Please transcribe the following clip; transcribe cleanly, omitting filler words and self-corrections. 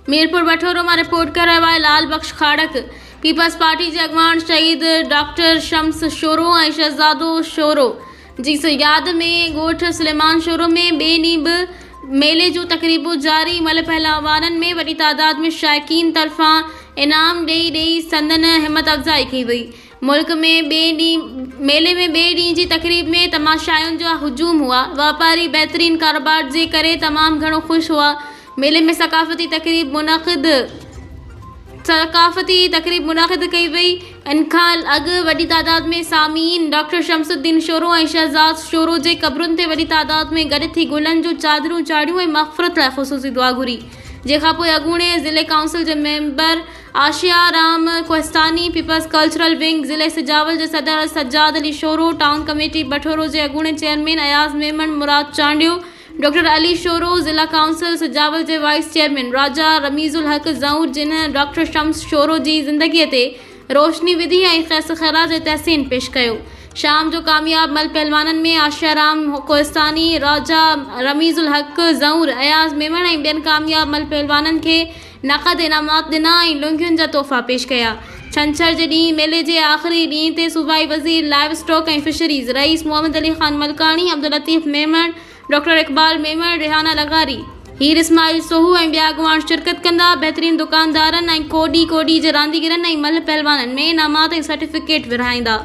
मीरपुर बठोरो में रिपोर्ट कर रहा है लाल बख्श खाड़क। पीपल्स पार्टी के अगवान शहीद डॉक्टर शम्स शोरो और शहजादो शोरो जी याद में गोठ सुलेमान शोरो में बे ॾींहुं मेले जो तकरीबो जारी। मल पहलवानन में वही तादाद में शायकीन तरफा इनाम ॾेई संदन हिम्मत अफ़जाई की वई। मुल्क में मेले में बे ॾींहुं की तकरीब में तमाशायुनि जो हुजूम हुआ। वापारी बेहतरीन कारोबार जे करे तमाम घणो खुश हुआ। मेले में सकाफ़ती तकरीब मुनाक़िद कई वई। इनखां अॻु वॾी तादाद में सामीन डॉक्टर शमसुद्दीन शोरो ऐं शहजाद शोरो जे क़ब्रुनि ते वॾी तादाद में गॾु थी गुलनि जो चादरूं चाढ़ियूं ऐं मग़फ़िरत लाइ ख़ुसूसी दुआ घुरी। जंहिंखां पोइ अॻूणे ज़िले काउंसिल जे member Asia Ram Kohistani, peoples cultural wing ज़िले सिजावल जे सदर सज्जाद अली शोरो, टाउन कमेटी बठोरो जे अॻूणे चेयरमैन अयाज़ मेमन, मुराद चांडियो, डॉक्टर अली शोरो, ज़िला काउंसिल सिजावल के वाइस चेयरमैन राजा रमीजुल हक ज़ऊर, जिन डॉक्टर शम्स शोरो की ज़िंदगी ते रोशनी विधी और खैस खराज तहसीन पेश किया। शाम जो कामयाब मल पहलवानन में आशिया राम कोहिस्तानी, राजा रमीजुल हक ज़ऊर, अयाज़ मेमन और बेन कामयाब मल पहलवानन के नक़द इनामात दिना और लुंगियुनि जा तोहफ़ा पेश किया। छंछर के ॾींहुं मेले के आख़िरी ॾींहुं ते सूबाई वज़ीर लाइव स्टॉक और fisheries rice Mohammad Ali Khan Malkani, Abdul Latif Memon, doctor Iqbal Memon, Rehana लगारी, हीर इस्माइल सोहू और बिया अगवान शिरकत कंदा। बेहतरीन दुकानदारन और कोडी जे रांदीगरन और मल पहलवानन में इनामात और सर्टिफिकेट विरहाईंदा।